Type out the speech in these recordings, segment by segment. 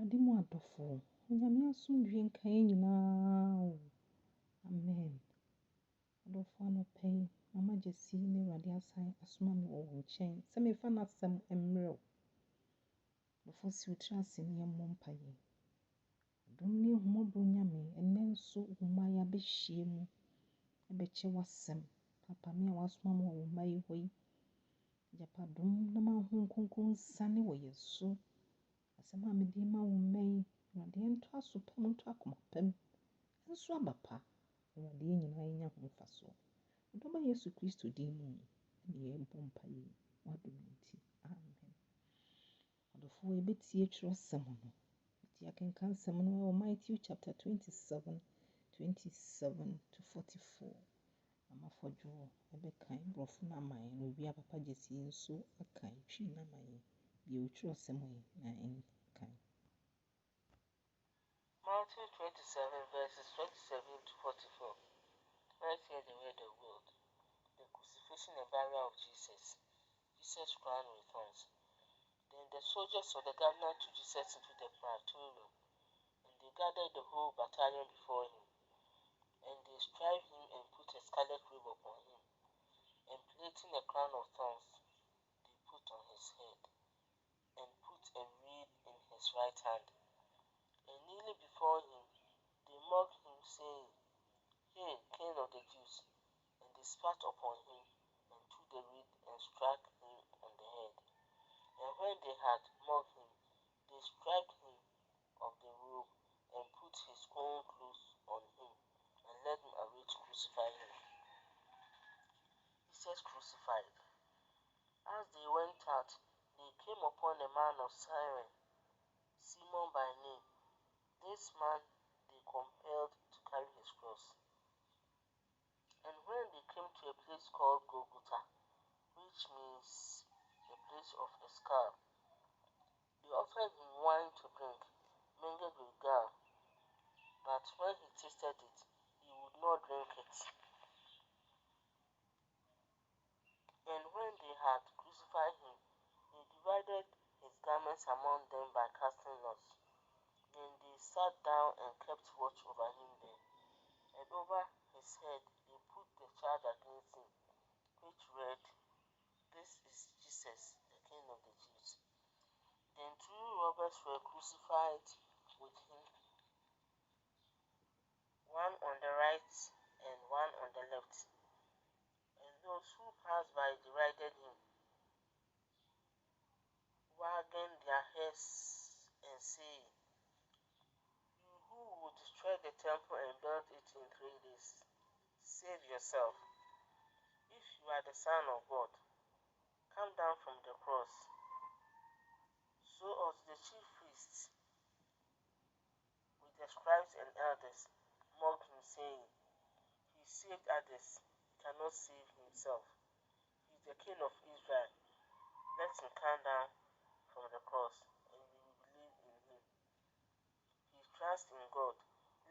Awurade mu adɔfo, Onyame asomdwie nka yɛn nyinaa o. Amen. Adɔfo anɔpa yi, Mama Gyesi ne Awurade asan asoma me wɔ wo nkyɛn sɛ mefa n'asɛm mmerɛ wo. Adɔfo si wo tiri ase ne yɛmmɔ mpaeɛ. Adom ne ahomɔborɔ Nyame, ɛnnɛ nso wo mma yɛabɛhyia mu ɛbɛkyɛ w'asɛm. Papa me a wasoma me wɔ wo mma yi hɔ yi, agyapadom na m'ahom kronkron nsane wɔ yɛn so. Asɛm a mede ma wo mma yi, Awurade ɛntɔ aso pam, ntɔ akoma pam, nso aba pa. Awurade yɛn nyinaa yɛnya ho mfasoɔ. Ɔdɔba Yesu Kristo din mu ne yɛbɔ mpaeɛ w'adom nti. Amen. Adɔfo yɛbɛtie twerɛsɛm no. Yɛtie akenka nsɛm no wɔ Matthew chapter 27 to 44. Amafɔdwo ɛbɛkan borɔfo no ama yɛn na obi a Papa Gyesi nso akan twi no ama yɛn. Bia otwerɛsɛm yi na ɛnkan. Matthew 27 verses 27 to 44. Let's hear the word of God. The crucifixion and burial of Jesus. Jesus crowned with thorns. Then the soldiers of the governor took Jesus into the praetorium, and they gathered the whole battalion before him. And they stripped him and put a scarlet robe upon him, and placing a crown of thorns, they put on his head, and put a reed in his right hand. And kneeling before him, they mocked him, saying, "Hail, King of the Jews!" And they spat upon him, and took the reed and struck him on the head. And when they had mocked him, they stripped him of the robe, and put his own clothes on him, and led him away to crucify him. Jesus crucified. As they went out, they came upon a man of Cyrene, Simon by name. This man they compelled to carry his cross. And when they came to a place called Golgotha, which means the place of a skull, they offered him wine to drink, mingled with gall. But when he tasted it, he would not drink it. And when they had crucified him, they divided his garments among them by casting lots. Then they sat down and kept watch over him there. And over his head they put the charge against him, which read, "This is Jesus, the King of the Jews." Then two robbers were crucified with him, one on the right and one on the left. And those who passed by derided him, wagging their heads and saying, "You who would destroy the temple and build it in 3 days, save yourself. If you are the Son of God, come down from the cross." So also the chief priests, with the scribes and elders, mocked him, saying, "He saved others, he cannot save himself. He is the King of Israel. Let him come down from the cross, and we will believe in him. He trusts in God.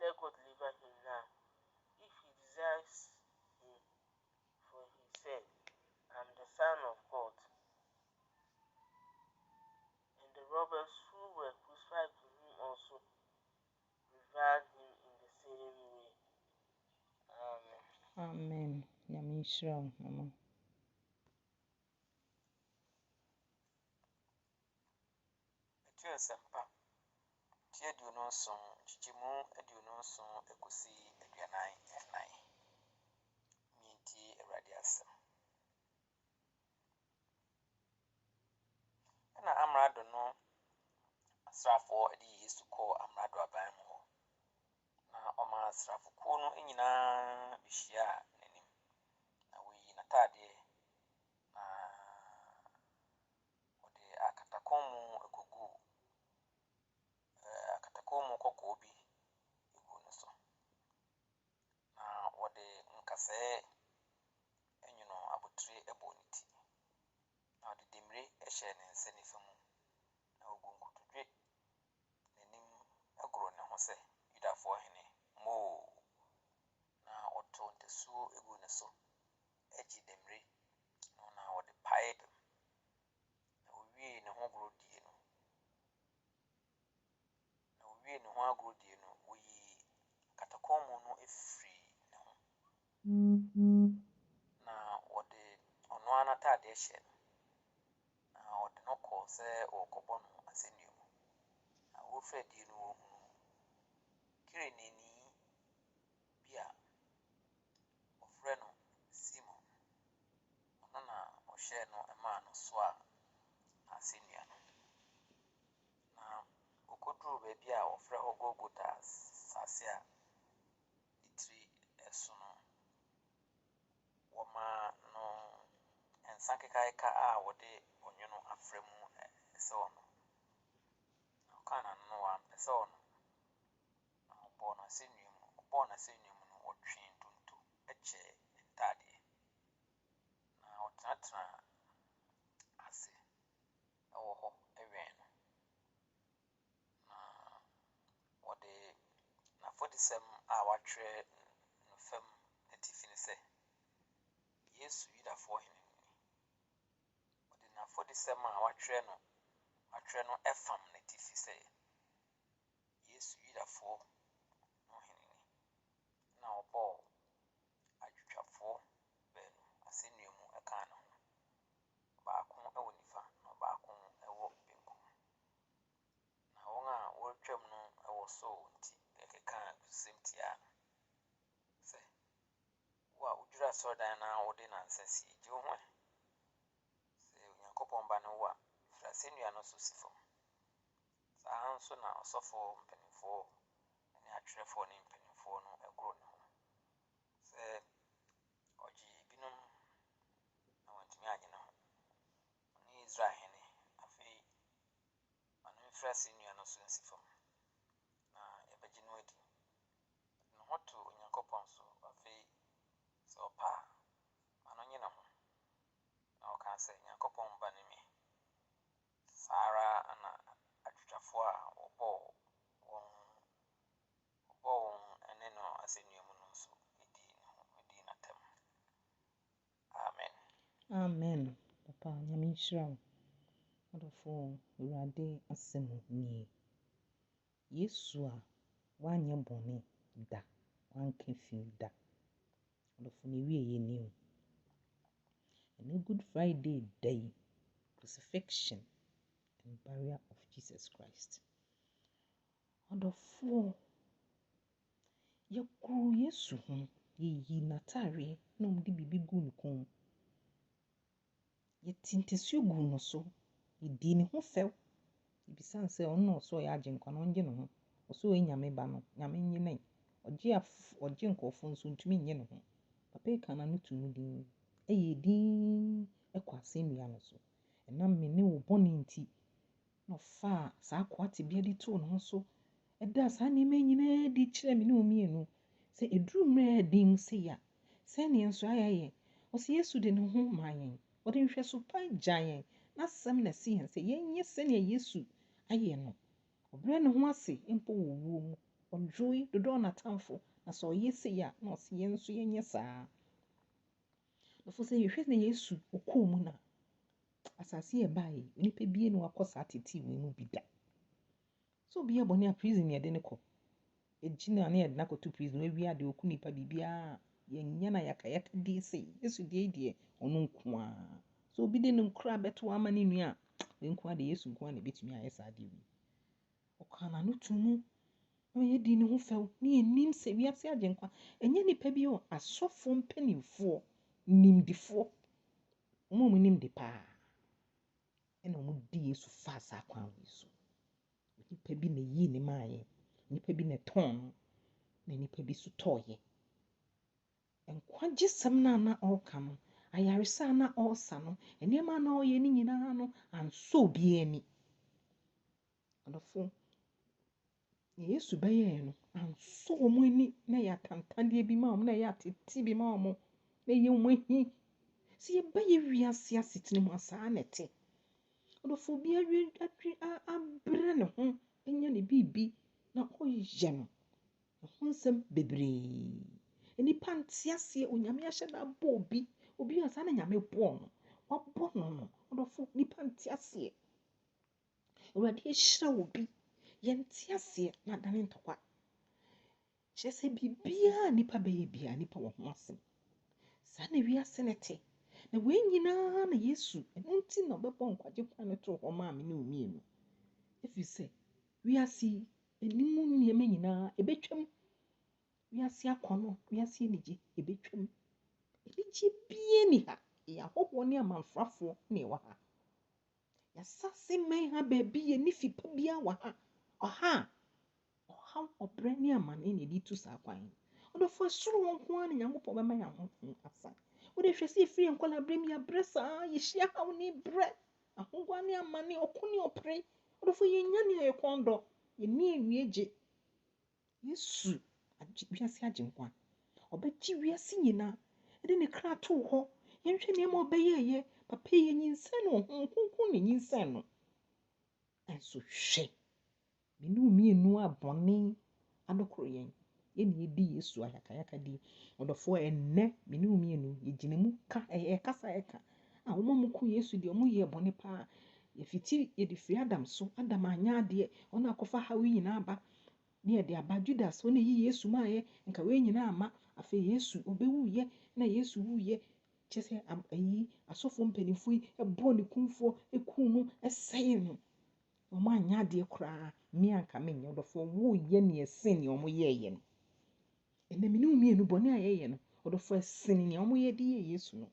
Let God deliver him now, if he desires him. For he said, I am the Son of God." And the robbers who were crucified with him also reviled him in the same way. Amen. Amen. Nyame nhyira wo, Mama. Ɛtua Asɛmpa tie aduonu nson nkyekyemu aduonu nson ekosi aduanan ɛnan. Mientie Awurade asɛm. Ɛna amrado no asraafoɔ de Yesu kɔɔ amrado aban mu hɔ. Na ɔma asraafokuo no nyinaa behyia n'anim. Na woyi n'ataadeɛ na wɔde akatakɔnmu agugu akatakɔnmu kɔkɔɔ bi egu no so. Na wɔde nkasɛɛ enyono abotire ɛbɔ ne ti. Na wɔde demire ɛhyɛ ne nsa nifa mu. Na ogu nkotodwe n'anim agoro ne ho sɛ Yudafoɔ hene moo. Na ɔto ntasuo egu ne so agyi demire na wɔde pae dɛm. Na owie ne ho goro die no, wie no ho agrodie no woyi katakomo no efiri ne ho na wɔde ɔno anatade hyɛ no na wɔde no kɔ sɛ wɔkɔbɔ no asɛnnua mu na wɔfrɛ die no wɔ hunu kireneni bi a wɔfrɛ no Simon ɔno na ɔhyɛ no ɛmaa no so a asɛnnua no na wɔkɔduru baabi a wɔfrɛ hɔ Golgota asase a ne tiri ɛso no wɔma no nsa kekayeka a wɔde ɔnwono afrɛ mu ɛsɛ ɔno na ɔka na no wampɛ sɛ ɔno na ɔbɔɔ no asɛnnua mu no wɔtwe ntonto ɛkyɛ ntadeɛ na ɔtenatena ase ɛwɔ hɔ ɛwɛn no na wɔde n'afɔdisɛm a wɔatwerɛ no fam n'atifi ne sɛ Yesu Yudafoɔ hene wɔde n'afɔdisɛm a wɔatwerɛ no ɛfam n'atifi sɛ Yesu Yudafoɔ no hene na ɔbɔɔ adwotwafoɔ baanu asɛnnua mu ɛkaa ne ho baako ɛwɔ nifa na baako ɛwɔ benkum na wɔn a wɔretwam no ɛwɔ so nti ɛkeka abususɛm tia sɛ wo a wodwira asɔredan na wode nansa si gye wo ho sɛ Onyankopɔn ba no wo a firi asɛnnua no so si fam saa nso na ɔsɔfoɔ mpanimfoɔ ne atwerɛfoɔ ne mpanimfoɔ no ɛgoro ne ho sɛ ɔgye binom na wɔntumi agye ne ho ɔne Israel hene afei ɔno mfiri asɛnnua no so nsi fam na yɛbɛgye no adi ne ho to Onyankopɔn so afei sɛ ɔpa a ano nye ne ho na ɔka sɛ Nyankopɔn ba ne me saa ara ana atwitwafoɔ a wɔbɔɔ wɔn ɛne no asɛnnua mu no nso ɛdi n'atam. Amen. Amen. Papa, nyame nhyira wo. Ɔdɔfoɔ Awurade asɛm nie. Yesu a wanyɛ bɔne da, wanka fi da. Ɔdɔfoɔ ne wie yɛ ni o. ɛne Good Friday day, crucifixion and burial of Jesus Christ. Ɔdɔfoɔ yɛkuru Yesu ho, yɛyi n'atareɛ na ɔmde biribi gu ne kɔn mu. Yɛte ntasuo gu no so, yɛdi ne ho fɛw. Ebisane sɛ ɔno na ɔsɛ ɔyɛ Agyenkwa no ɔngye ne ho. Ɔsɛ ɔyɛ Nyame ba no, Nyame nye ne. Ɔgye nkɔɔfo nso ntumi nye ne ho. Papa yi ka na no to no din. Ɛyɛ din ɛkɔ asɛnnua no so. Ɛnam me ne wo bɔne nti na ɔfaa saa akoa tebea de too ne ho so. Ɛda saa nneɛma nyinaa de kyerɛ me ne wo mmienu. Sɛ ɛduru mmerɛ a ɛden mu sɛ ya, sɛnea nso ayɛ yɛn. Ɔsɛ Yesu de ne ho maa yɛn. Ɔde nhwɛso pa gya yɛn. N'asɛm na ɛse yɛn sɛ yɛnyɛ sɛnea Yesu ayɛ no. Ɔbrɛ ne ho ase mpo wɔ wuo mu. Ɔdwoe dodɔ n'atamfo. Na sɛ ɔyɛ sɛ ya, na ɔsɛ yɛn nso yɛnyɛ saa. Ɔfo sɛ yɛhwɛ na Yesu ɔkɔɔ mu na asase yɛ baeɛ. Nnipa bie na wakɔ saa tete wei mu bi da. So obi yɛ bɔne a prison yɛde ne kɔ. Egyina ne yɛde n'akɔto prison wawie ade oku nipa bibiara. Yɛnyɛ na yɛaka die sɛ Yesu deɛ ɔno nko ara. So obi de ne nkura bɛto ama ne nua a nko ara de Yesu nko ara na ebetumi ayɛ saa deɛ wi. Ɔka na no to mu na yɛdi ne ho fɛw ne yɛnim sɛ wiase Agyenkwa ɛnyɛ nipa bi o asɔfo mpanimfoɔ nimdifoɔ ɔmo nim de paa ɛna ɔmo di Yesu fa saa kwan wei so. Nipa bi na yi ne maa yɛ. Nipa bi na tɔn no na nipa bi so tɔɔyɛ. Nkwagyesɛm na ɔreka no, ayaresa na ɔresa no, nneɛma na ɔyɛ ne nyinaa no ansɔ obiara ani. Ɔdɔfo, Yesu bɛyɛɛ no ansɔ ɔmo ani na yɛ atantadeɛ bi ma ɔmo na yɛ atete bi ma ɔmo na yɛ ɔmo ahi. Sɛ yɛbɛyɛ wiase asetena mu asaa na ɛte. Ɔdɔfo obi abrɛ ne ho anya ne biribi na ɔyɛ no. Ɛho nsɛm bebree. Nipa nte aseɛ Onyame ahyɛ da abɔ obi a saa na Nyame bɔɔ no. Wabɔ no no. Ɔdɔfo nipa nte aseɛ. Awurade ahyira obi. yɛnte ase na dane ntɔkwa kyerɛ sɛ biribiara nipa bɛyɛ biara nipa wɔ ho asɛm saa na wiase ne te na wei nyinaa na Yesu ɛno nti na ɔbɛbɔ nkwagye kwan no too hɔ maa me ne wo mmienu ɛfiri sɛ wiase anim nneɛma nyinaa ɛbɛtwam wiase akɔnɔ wiase anigye ɛbɛtwam anigye bie ni ha ɛyɛ ahɔhoɔ ne amanfrafoɔ na ɛwɔ ha yɛasase man ha baabi yɛ ne fipa biara wɔ ha ɔha ɔhaw ɔbrɛ ne amane na ɛde tu saa kwan ɔdɔfo soro wɔn nko ara ne Nyankopɔn bɛma yɛn ho asa wode hwɛ sɛ ɛfiri yɛn nkɔla brɛ mu yɛabrɛ saa yɛhyia haw ne brɛ ahogwa ne amane ɔko ne ɔpere ɔdɔfo yɛnya ne a yɛkɔn dɔ yɛni awie gye Yesu wiase agye nkwa ɔbɛgye wiase nyinaa ɛde ne kra too hɔ yɛnhwɛ nneɛma ɔbɛyɛɛyɛ papa yɛ nyinsɛn no ɔho nkonkron ne nyinsɛn no ɛnso hwɛ mene mmienu abɔne adokoro yɛn yɛne yɛdi Yesu ayakayaka di ɔdɔfoɔ ɛnnɛ mene mmienu yɛgyina mu ka ɛkasa ɛka a wɔn mu ko Yesu deɛ wɔn yɛ bɔne paa yɛfiti yɛde firi Adam so Adam anya adeɛ ɔno akɔfa haw nyinaa aba ne yɛde aba Judas ɔno yi Yesu maa yɛ nka wei nyinaa ama afei Yesu ɔbɛwuyɛ na Yesu wuyɛ kyerɛ sɛ ayi asɔfoɔ mpanimfoɔ yi ɛbɔɔ ne kumfoɔ ɛkuu no ɛsɛe no wɔn anya adeɛ koraa mmea nka menyɛ ɔdɔfoɔ woyɛ ne ɛsen ne wɔn yɛɛyɛ no ɛnna mene mmienu bɔne a yɛyɛ no ɔdɔfoɔ ɛsen ne wɔn yɛ de yɛ Yesu no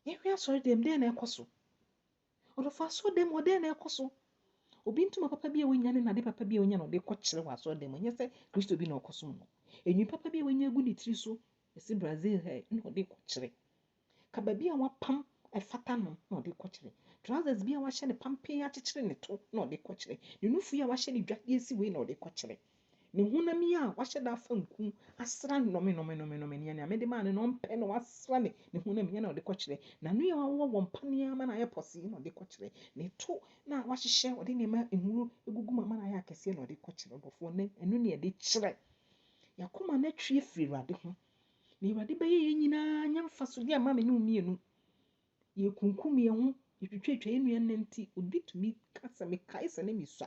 yɛhwɛ asɔre dɛm dɛn na ɛkɔ so ɔdɔfoɔ asɔre dɛm ɔdɛn na ɛkɔ so obi ntoma papa bi a wonya ne nade papa bi a wonya no de kɔkyerɛ wɔ asɔre dɛm nyɛ sɛ Kristo bi na ɔkɔsom no enyi papa bi a wonya gu ne tiri so ɛsi Brazil ha na ɔde kɔkyerɛ kaba bi a wapam ɛfata no na ɔde kɔkyerɛ trousers bi a wahyɛ ne pampee akyekyere ne to na ɔde kɔkyerɛ ne nufu a wahyɛ ne dwadeɛ si wei na ɔde kɔkyerɛ ne honam yi a wahyɛ da afa nku asra nnɔme ne nea mede maa ne no ɔmpɛ no wasra ne honam yi na ɔde kɔkyerɛ na no yɛ wɔwɔ wɔn mpaneɛ ma na ayɛ pɔsee na ɔde kɔkyerɛ ne to na wahyehyɛ ɔde nneɛma nhuru egugu ma na ayɛ akɛseɛ na ɔde kɔkyerɛ ɔdɔfoɔ ne ɛno ne yɛde kyerɛ yakoma na twie firi Awurade ho na Awurade bɛyɛ yɛn nyinaa nya mfasodeɛ ama me ne mmienu yɛkunkum yɛn ho yɛtwitwa yɛn nua nne nti obi tumi kasa mekae sɛ ne mesua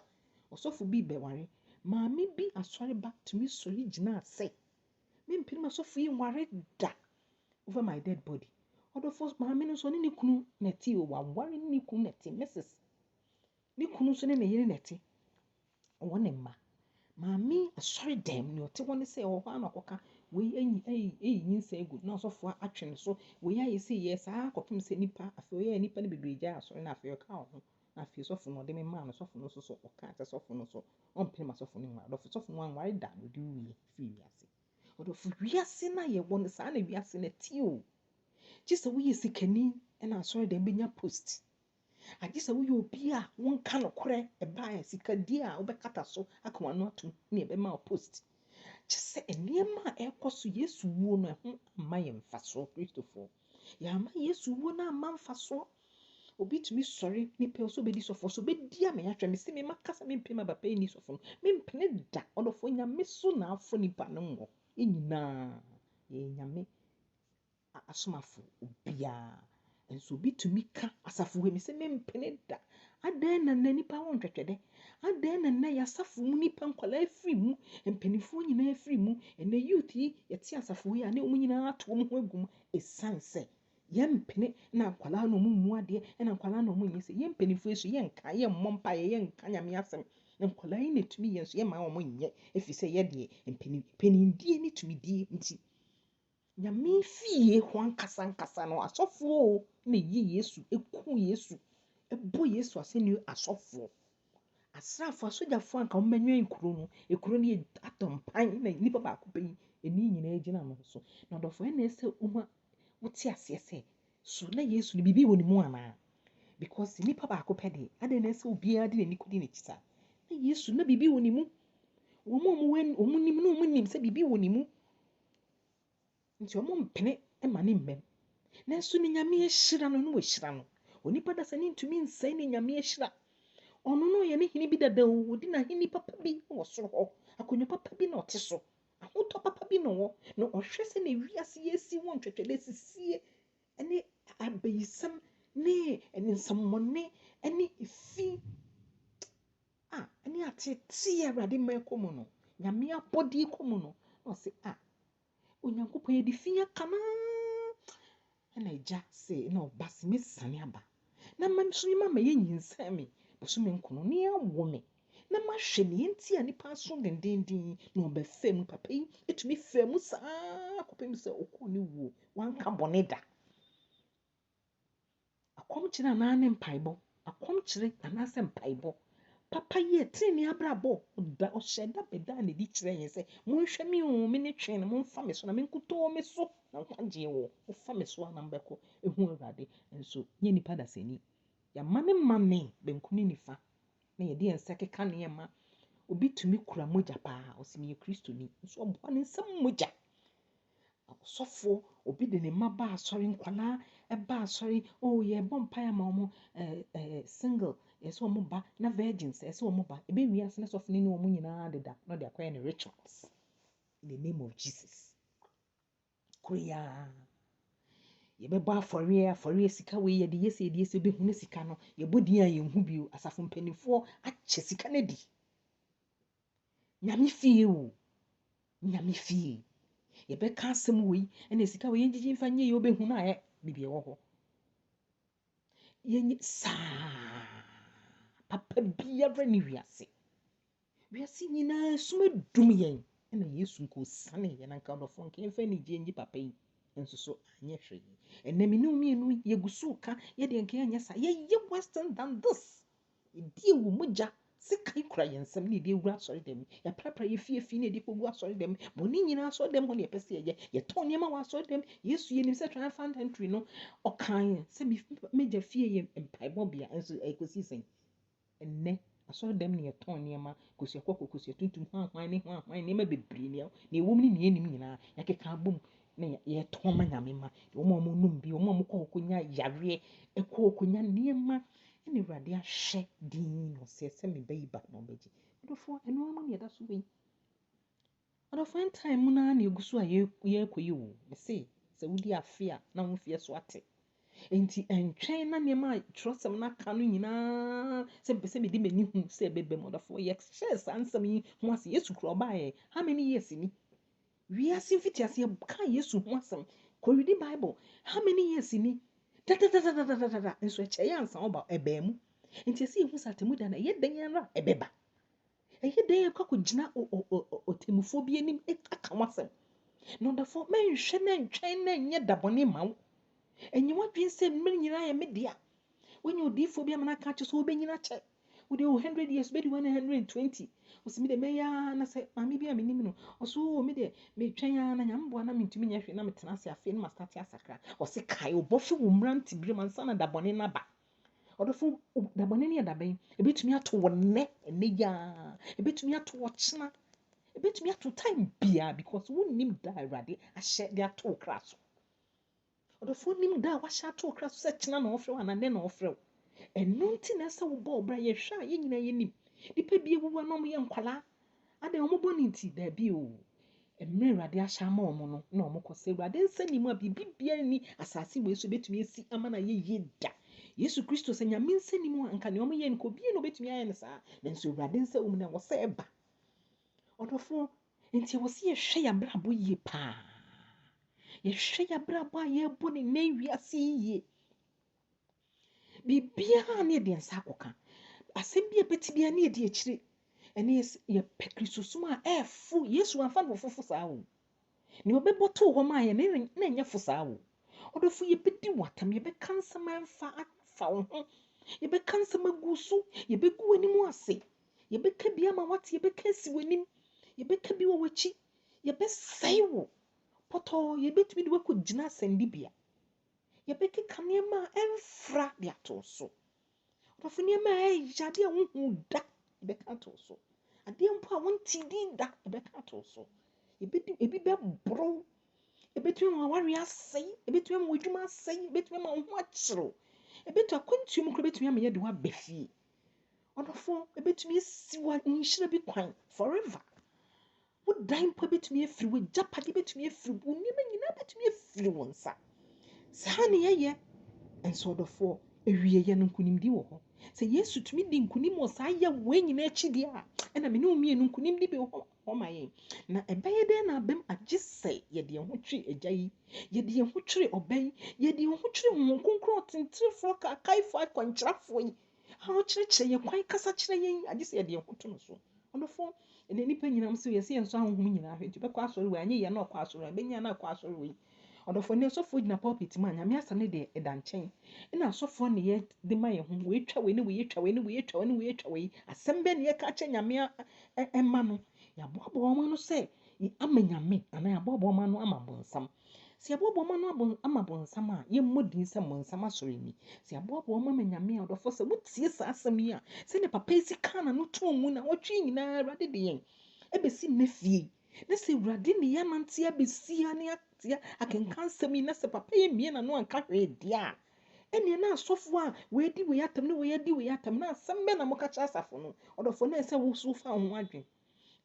ɔsɔfo bi bɛware maame bi asɔre ba tumi sɔre gyina ase mempirim asɔfo yi nware da over my dead body ɔdɔfo maame no nso ne kunu nɛte o waware ne kunu nɛte Mrs. ne kunu nso ne ne yere nɛte ɔwɔ ne mma maame asɔre dɛm ne ɔte hɔ ne sɛ ɔwɔ hɔ ana ɔkɔka wei ɛyi nyinsa egu na ɔsɔfo atwe ne so wei ayɛ sɛ yɛ saa akɔpem sɛ nipa afei ɔyɛ nipa ne bebree gya asɔre na afei ɔka ɔho na afei sɔfo no ɔde me maa no sɔfo no nso so ɔka kyɛ sɔfo no so ɔmpene ma sɔfo no nware ɔdɔfo sɔfo no anware da no de wuye firi wiase ɔdɔfo wiase na yɛwɔ no saa na wiase na ti o gye sɛ woyɛ sikani ɛna asɔre dɛm bɛnya post agye sɛ woyɛ obi a wonka no korɛ ɛbaa sikadie a wobɛkata so akoma no atom ne ɛbɛma wo post kyɛ sɛ nneɛma a ɛkɔ so Yesu wuo no ɛho amma yɛ mfasoɔ Kristofoɔ yɛama Yesu wuo no amma mfasoɔ obi tumi sɔre nipa so bɛdi sɔfo so bɛdi ama yɛahwɛ me sɛ me makasa mempema papa yi ni sɔfo no mempene da ɔdɔfoɔ nyame so na afɔ nipa no ngɔ nyinaa yɛ nyame asomafo obiara nso obi tumi ka asafo hɔ mi sɛ mempene da adan na nipa wɔ ntwɛtwɛdɛ adan na yɛasafo mu nipa nkwalaa afiri mu mpanimfoɔ nyinaa afiri mu ɛnna youth yi yɛte asafo yi a ne wɔn nyinaa ato wɔn ho agu mu ɛsiane sɛ yɛmpene na nkwalaa na wɔn mu adeɛ ɛna nkwalaa na wɔn nyɛ sɛ yɛn mpanimfoɔ yi so yɛnka yɛmmɔ mpaeɛ yɛnka nyame asɛm na nkwalaa yi na tumi yɛn so yɛma wɔn nyɛ ɛfiri sɛ yɛdeɛ mpanimdie ne tumidie nti nyame fie ho ankasa no asɔfoɔ na yi Yesu eku Yesu ebo Yesu asɛnni asɔfoɔ asrafo asogyafoɔ anka wɔn bɛnwɛn kuro no yɛ atɔmpan na nipa baako pɛ yi eni nyinaa gyina no so na ɔdɔfoɔ ɛna ɛsɛ ɔma wote aseɛ sɛ so na Yesu no bibi wɔ ne mu anaa because nipa baako pɛ de ade na ɛsɛ obiara de n'ani kodi n'akyi saa na Yesu na bibi wɔ ne mu wɔn nim na wɔn nim sɛ bibi wɔ ne mu nti wɔn mpene ma ne mbɛm nanso ne nyame ahyira no wɔahyira no onipa da sɛ ne ntumi nsɛe ne nyame ahyira ɔno no yɛ ne hene bi dada o ɔdi n'ahene papa bi wɔ soro hɔ akonnwa papa bi na ɔte so ahotɔ papa bi na ɔwɔ na ɔhwɛ sɛ na wiase yɛsi wɔn ntwɛtwɛdɛ sisie ne abayisɛm ne nsammɔne ne efi Ani atete Awurade ma ekomu no. Nyame abodi ekomu no. Na say Onyankopɔn yɛ di fia kana. Na agya say na ɔba se me sane aba. Na ma nso ma yɛ nyinsa me. Boso me nkono ne awo me. Na ma hwɛ ne yenti a nipa so dendenden na ɔbɛfa mu papa yi etumi fa mu saa kopem sɛ okɔ ne wuo wanka bɔne da. Akom kyerɛ anaa ne mpaebɔ. Akom kyerɛ anaa sɛ mpaebɔ. Papa yi etini abrabɔ da ɔhyɛ da beda na di kyerɛ yɛn sɛ monhwɛ me o me ne twen no momfa me so na menkutɔ me so na nkwagye wo. Wofa me so anam bɛkɔ ehu Awurade nso nye nipa da sani. Ya mane mane benku ne nifa. Na yɛde yɛn nsa keka nneɛma. Obi tumi kura mogya paa ɔsi me yɛ Kristoni nso ɔboa ne nsam mogya. Sɔfo obi de ne mma ba asɔre nkwala ɛba asɔre yɛbɔ mpae ama ɔmo single yɛsɛ ɔmo ba na virgins yɛsɛ ɔmo ba ebe wiase na sɔfo ne ɔmo nyinaa deda na ɔde akɔyɛ ne rituals in the name of Jesus. Korea yɛbɛbɔ afɔre sika wei yɛde yɛsɛ obi hu ne sika no yɛbɔ din a yɛnhu bio asafo mpanimfoɔ akyɛ sika no di. Nyame fie o. Nyame fie. Yɛbɛka asɛm wei ɛna sika wei yɛngyegye mfa nyɛ yɛ obehu na ayɛ bibi ɛwɔ hɔ. Yɛnyɛ saa papa biara ne wiase. Wiase nyinaa sum adum yɛn ɛna Yesu nko sane yɛn anka ɔdɔfo nka yɛmfa ne gye nyi papa yi nso so anyɛ hwee. Ɛnna me ne mmienu yɛgu so ka yɛde nka yɛnyɛ saa yɛyɛ western than this. Yɛdi ewu mogya sika kura yɛn nsam ne yɛde ewura asɔre dɛm. Yɛprapra yɛfie ne yɛde kɔgu asɔre dɛm. Bɔne nyinaa asɔre dɛm hɔ ne yɛpɛ sɛ yɛyɛ. Yɛtɔn nneɛma wɔ asɔre dɛm. Yesu yɛnim sɛ triumphant entry no ɔkan sɛ megya fie yɛ mpaebɔbea nso ɛkɔsi sɛn. Ɛnnɛ asɔre dɛm ne yɛtɔn nneɛma kosua kɔkɔ kosua tuntum hwan nneɛma bebree ne ɛwɔ mu ne yɛnim nyinaa yɛkeka abom na yɛtɔn ma Nyame ma. Wɔn a nom bi wɔn a kɔ konya yareɛ ɛkɔ konya nneɛma ɛna Awurade ahyɛ din na ɔsɛ sɛ me bɛyi ba na ɔbɛgye. Ɔdɔfo ɛno ama ne yɛda so wei. Ɔdɔfo time mu na egu so a yɛkɔ yi wo. Mese sɛ wodi afe a na wo fie so ate. Enti ɛntwɛn na nneɛma a trɔsɛm na aka no nyinaa sɛ mpɛ sɛ mede m'ani hu sɛ ɛbɛbɛ mu ɔdɔfo yɛhyɛ saa nsɛm yi ho ase Yesu kura ɔbaeɛ how many years ni? Wiase mfitiase yɛka Yesu ho asɛm kɔ read Bible how many years ni? Da nso ɛkyɛ yɛ ansa ɔba ɛbɛn mu. Enti ɛsɛ yɛhu sɛ atemu da na ɛyɛ dan ara ɛbɛba. Ɛyɛ dan yɛkɔ akɔgyina ɔtemmufo bi anim aka ho asɛm. Na ɔdɔfo mɛnhwɛ na ntwɛn na nyɛ dabɔne ma wo. Ɛnyɛ wadwen sɛ mmere nyinaa yɛ me dea. When you odiifo bi amana ka kyerɛ sɛ wobɛnyina kyɛ. Wode 100 years bɛdi 120. Ɔsɛ me de mɛyɛ na sɛ maame bi a menim no ɔso me de metwɛn a na Nyame boa na mentumi nyɛ hwee na metena ase afei na mastate asakra. Ɔsɛ kae ɔbɔhwe wo mmerante bere mu ansa na dabɔne no aba. Ɔdɔfo dabɔne no yɛ dabɛn ebɛtumi ato wɔ nnɛ yaa ebɛtumi ato wɔ kyena ebɛtumi ato time bia because wonnim da Awurade ahyɛ de ato wo kra so. Ɔdɔfo nim da a wahyɛ ato wo kra so sɛ kyena na ɔfrɛ wo anaa nnɛ na ɔfrɛ wo. Ɛno nti na ɛsɛ wobɔ ɔbra yɛhwɛ a yɛn nyinaa yɛnim. Nipa bi ewuwa na ɔmo yɛ nkwalaa. Ada ɔmo bɔ ne nti daabi o. Mmerɛ Awurade ahyɛ ama ɔmo no na ɔmo kɔ sɛ Awurade nsa nim a biribi biara ni asase wei so betumi esi ama na yɛyɛ da. Yesu Kristo sɛ Nyame nsa nim a nka ne ɔmo yɛ no kɔ bie na obetumi ayɛ no saa. Nanso Awurade nsa wɔ mu na wɔsɛ ɛba. Ɔdɔfo nti wɔ sɛ yɛhwɛ yɛabrabɔ yie paa. Yɛhwɛ yɛabrabɔ a yɛbɔ ne nan wiase yie. Biribiara ne yɛde nsa akɔka. Asɛm bi a bɛti bia ne yɛde akyire. Ɛne yɛpɛ Kristosom a ɛɛfo Yesu amfa no fofo saa o. Ne ɔbɛbɔ to hɔ ma yɛ na ɛnyɛ fo saa o. Ɔdɔfo yɛbɛdi watam yɛbɛka nsɛm ɛmfa afa wo ho. Yɛbɛka nsɛm agu so yɛbɛgu w'anim ase. Yɛbɛka bi ama wate yɛbɛka si w'anim. Yɛbɛka bi wɔ w'akyi. Yɛbɛsɛe wo. Pɔtɔɔ yɛbɛtumi de wakɔ gyina asɛndibea. Yɛbɛkeka nneɛma a ɛmfra de ato so. Ɔdɔfo nneɛma a ɛyɛ ade a wohu da yɛbɛka ato so. Adeɛ mpo a wonti din da yɛbɛka ato so. Ebi bɛboro. Ebetumi ma waware asɛe. Ebetumi ma w'adwuma asɛe. Ebetumi ma wo ho akyerɛw. Ebetu akwantuom kora ebetumi ama yɛde waba fie. Ɔdɔfo ebetumi asi wa nhyira bi kwan forever. Wo dan mpo ebetumi afiri wo gyapade ebetumi afiri wo nneɛma nyinaa ebetumi afiri wo nsa. Saa ne yɛyɛ. Nso ɔdɔfo ewie yɛ no nkonimdi wɔ hɔ. Se Yesu tumi di nkunim o saa ya we nyina echi dia e na me ne omienu nkunim di bi ho ma ye na ebeye de na abem agye sɛ ye de ho twi agya yi ye de ho twiri obai ye de ho twiri ho konkro tentirefo ka kaifo akwankyerafo yi ha o kyerɛkyerɛ ye kwan kasa kyerɛ yen agye sɛ ye de ho to no so onofo ene nipa nyinam so ye se ye nso ahohom nyina hwe nti bɛkɔ asɔre we anye ye na ɔkɔ asɔre benya na ɔkɔ asɔre we ɔdɔfo ne sɔfo gyina pulpit ma nyame asɛm ne de ɛda nkyɛn ina sɔfo ne yɛ de ma yɛ ho we twa we ne we twa we ne we twa we ne we twa we asɛm bɛ ne yɛ ka kyɛ nyame ɛma no ya boaboa ɔma no sɛ ama nyame ana ya boaboa ɔma no ama bonsam si ya boaboa ɔma no ama bonsam a ye mmodin sɛ bonsam asɔre ni si ya boaboa ɔma nyame a ɔdɔfo sɛ wotie saa asɛm yi a sɛ ne papa yi sika na no to mu na wɔtwe nyinaa awurade de yɛn ebesi ne fie na sɛ awurade ne yɛ nante abesia ne atia akenka nsɛm yi na sɛ papa yi mie na no anka hwee dia ɛne na asɔfo a weedi we atam ne we adi we atam na asɛm bɛ na moka kyerɛ asafo no ɔdɔfo na ɛsɛ wo so fa ho adwen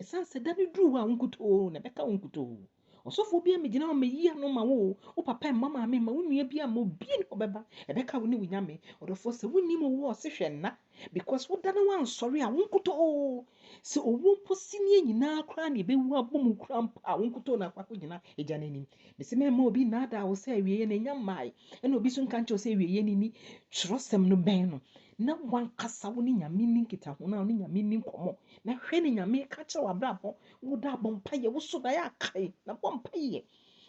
ɛsan sɛ da ne duru a wonkutoo na bɛka wonkutoo ɔsɔfo bi amegyina hɔ ma yi ano ma wo papa mma maame ma wo nua bi a ma obi ne ɔbɛba ɛbɛka wo ne wo nyame ɔdɔfo sɛ wonnim wo ɔse hwɛ nna because wo da ne wansɔre a wonkutoo sɛ owu mpo sinie nyinaa koraa ne ɛbɛwu abɔ mu koraa mpo a wonkutoo na akɔ gyina agya n'anim bɛsɛ mɛma obi naadaa wo sɛ awieyɛ no ɛnya mmae ɛna obi so nka nkyɛw sɛ awieyɛ no ni twerɛsɛm no bɛn no na wankasa wo ne nyame ni nkitaho na wo ne nyame ni nkɔmmɔ na hwɛ ne nyame ka kyerɛ w'abrabɔ wo da abɔ mpayɛ wo so da yɛ akae na bɔ mpayɛ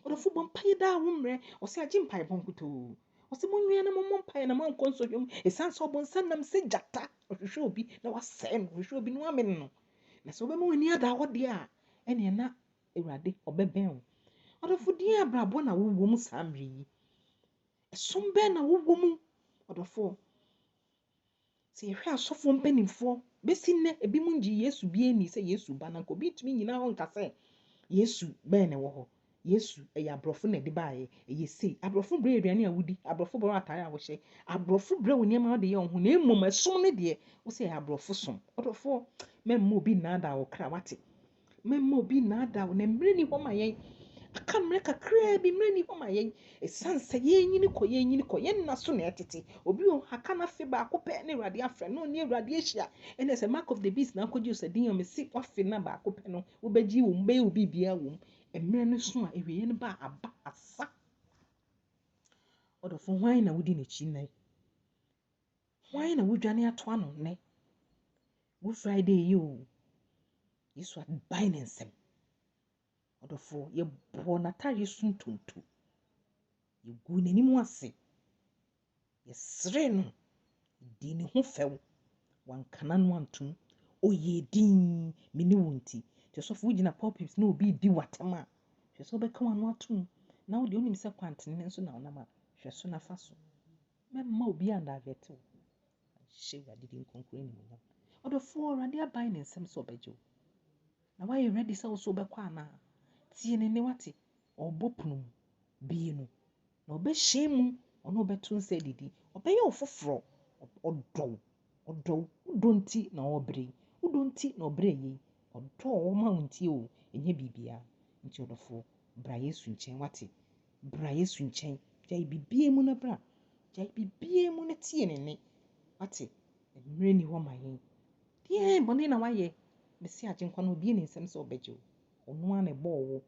ɔdɔfo bɔ mpayɛ daa wo mmerɛ ɔsɛ agye mpae bɔ nkutoo ɔsɛ monwea na mommɔ mpaeɛ na moankɔ nsɔhwɛm ɛsiane sɛ ɔbɔnsam nam sɛ gyata ɔhwehwɛ obi na wasɛe no ɔhwehwɛ obi na wamene no na sɛ wobɛma w'ani ada hɔ deɛ a ɛneɛ na awurade ɔbɛbɛn wo ɔdɔfo deɛ abrabɔ na wowɔ mu saa mmerɛ yi ɛsom bɛn na wowɔ mu ɔdɔfo sɛ yɛhwɛ asɔfoɔ mpanimfoɔ bɛsi nnɛ ebi mu ngye yesu bi ani sɛ yesu ba na nka obi tumi nyinaa hɔ nka sɛ yesu bɛn na ɛwɔ hɔ yesu ɛyɛ aborɔfo na ɛde baeɛ ɛyɛ sei aborɔfo brɛ aduane a wodi aborɔfo brɛ atare a wɔhyɛ aborɔfo brɛ wo nneɛma wode yɛ wo ho na mmom ɛsom ne deɛ wo sɛ ɛyɛ aborɔfo som ɔdɔfoɔ mɛmma obi nnaadaa wo kra wate mɛmma obi nnaadaa wo na mmerɛ ni hɔ ma yɛn aka mmerɛ kakraa bi mmerɛ ni hɔ ma yɛn ɛsiane sɛ yɛnyini kɔ yɛnna so na ɛtete obi wɔ haka no afe baako pɛ ne awurade afrɛ no ne awurade ahyia ɛnɛ sɛ mark of the beast na akɔgye sɛ din a mesi wafe no baako pɛ no wobɛgye wɔ mu bɛyɛ wo biribiaa wɔ mu mmerɛ no so a awieɛ no ba aba asa ɔdɔfo hwan na wodi n'akyi nnɛ hwan na wodwane ato ano nnɛ wo friday yi o yesu abae ne nsɛm ɔdɔfo yɛbɔ n'atare so ntonto yɛgu n'anim ase yɛsere no di ne ho fɛw wankana no antom ɔyɛ din mene wo nti nti ɔsɔfo wogyina pulpit na obi di watam a hwɛ sɛ wobɛka wano atom na wode wonim sɛ kwantene nso na wonam a hwɛ so nafa so mɛmma obi andavɛte wo hyɛ awurade din kronkron animuonyam ɔdɔfoɔ awurade abae ne nsɛm sɛ ɔbɛgye wo na woayɛ ready sɛ wo so wobɛkɔ anaa tie ne ne wate ɔbɔ pono mu bie no na ɔbɛhyɛ mu ɔno ɔbɛto nsa didi ɔbɛyɛ wo foforɔ ɔdɔ wodɔ nti na ɔbrɛ wodɔ nti na ɔbrɛ yɛ ɔdɔ ɔma wo nti o ɛnyɛ biribiara nti ɔdɔfoɔ bra yesu nkyɛn wate bra yesu nkyɛn gyae bibie mu no bra gyae bibie mu no tie ne nne wate mmerɛ ni hɔ ma yɛn deɛ bɔne na wayɛ bɛsi agyenkwa no obie ne nsɛm sɛ ɔbɛgye wo ɔno a na ɛbɔɔ wo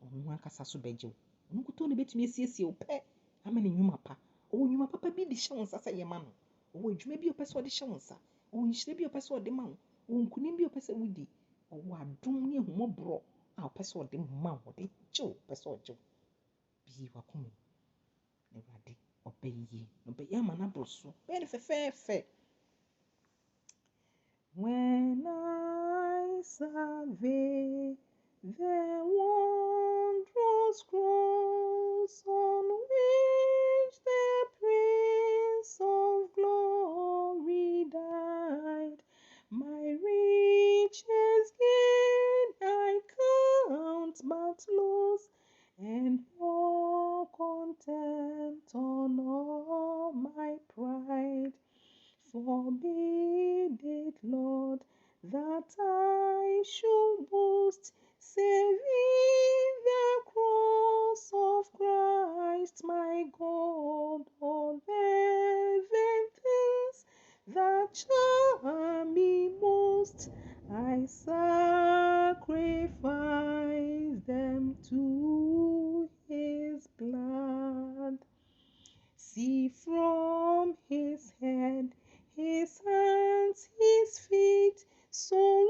ɔno ankasa so bɛgye wo ɔno nkutoo na bɛtumi asiesie wo pɛ ama ne nnwuma pa ɔwɔ nnwuma papa bi de hyɛ wo nsa sɛ yɛma no ɔwɔ adwuma bi ɔpɛ sɛ ɔde hyɛ wo nsa ɔwɔ nhyira bi ɔpɛ sɛ ɔde ma wo ɔwɔ nkunim bi ɔpɛ sɛ wodi ɔwɔ adom ne ahummɔborɔ a ɔpɛ sɛ ɔde ma wo ɔde gye wo ɔpɛ sɛ ɔgye wo bii wakoma na awurade ɔbɛyie na ɔbɛyɛ ama no aboro so bɛyɛ no fɛfɛɛfɛ when I survey the wondrous cross on which the Prince of Glory died, my riches gain I count but loss, and pour contempt on all my pride. Forbid it, Lord, that I should boast, save in the cross of Christ my God, all heaven things that Ghost, I sacrifice them to his blood. See from his head, his hands, his feet, sorrow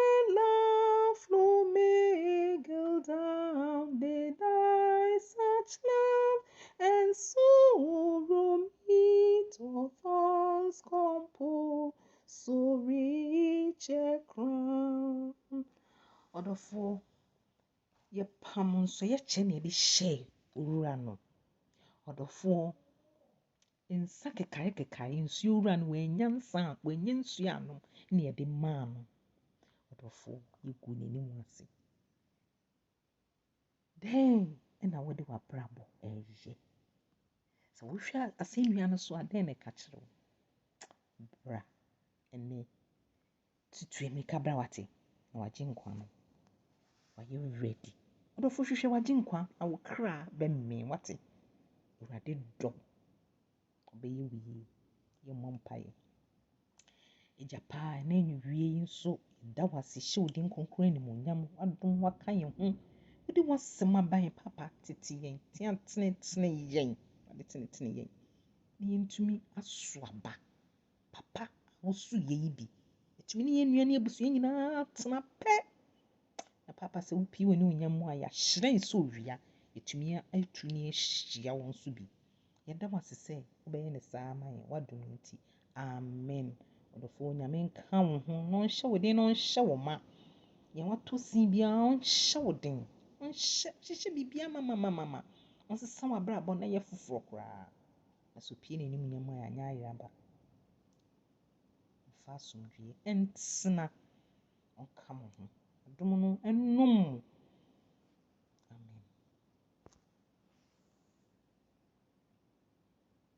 and love flow mingle down. They die such love and sorrow meet of thorns compose, so rich a crown. Odofo, ye pam nso ye kye na ye de hyɛ owura no. Odofo, nsa kekare nsuo wura no wanya nsa wanya nsuo anom na yɛde maa no. Odofo, yɛgu n'anim ase. Dɛn na wɔde w'abrabɔ ɛyɛ. Sɛ wohwɛ asɛnnua no so a dɛn na ɛka kyerɛ wo. Bra ɛne tutu mmirika bra wate na wagye nkwa no. Wayɛ ready. Odofo, hwehwɛ wagye nkwa na wo kra bɛmmee wate. Awurade dɔ. Ɔbɛyɛ wo yie. Yɛmmɔ mpaeɛ. Agya paa na anwuwie yi nso da wo ase hyɛ wo din kronkron animuonyam. Wadom waka yɛn ho. Wode w'asɛm aban papa tete yɛn. Tenetene yɛn. Wade tenetene yɛn. Na yɛntumi aso aba. Papa, wosu yɛ yi bi. Yɛtumi ne yɛn nua ne abusua nyinaa tena pɛ. Na papa sɛ wopie wɔ ne onyam mu a yɛahyerɛn sɛ owia. Yɛtumi atu ne ahyia wɔn so bi. Yɛda wo ase sɛ wobɛyɛ ne saa ama yɛn. Wadom nti. Amen. Odofo, Nyame nka wo ho na ɔnhyɛ wo den na ɔnhyɛ wo ma. Yɛn watɔ sin biara ɔnhyɛ wo den. Hyehyɛ biribiara mama. Ɔnsesa w'abrabɔ na yɛ foforɔ koraa. Na sɛ opie n'anim nyam a anyɛ ayaba. Mfa asomdwie ɛntena ɔnka mo ho. Adom no ɛnom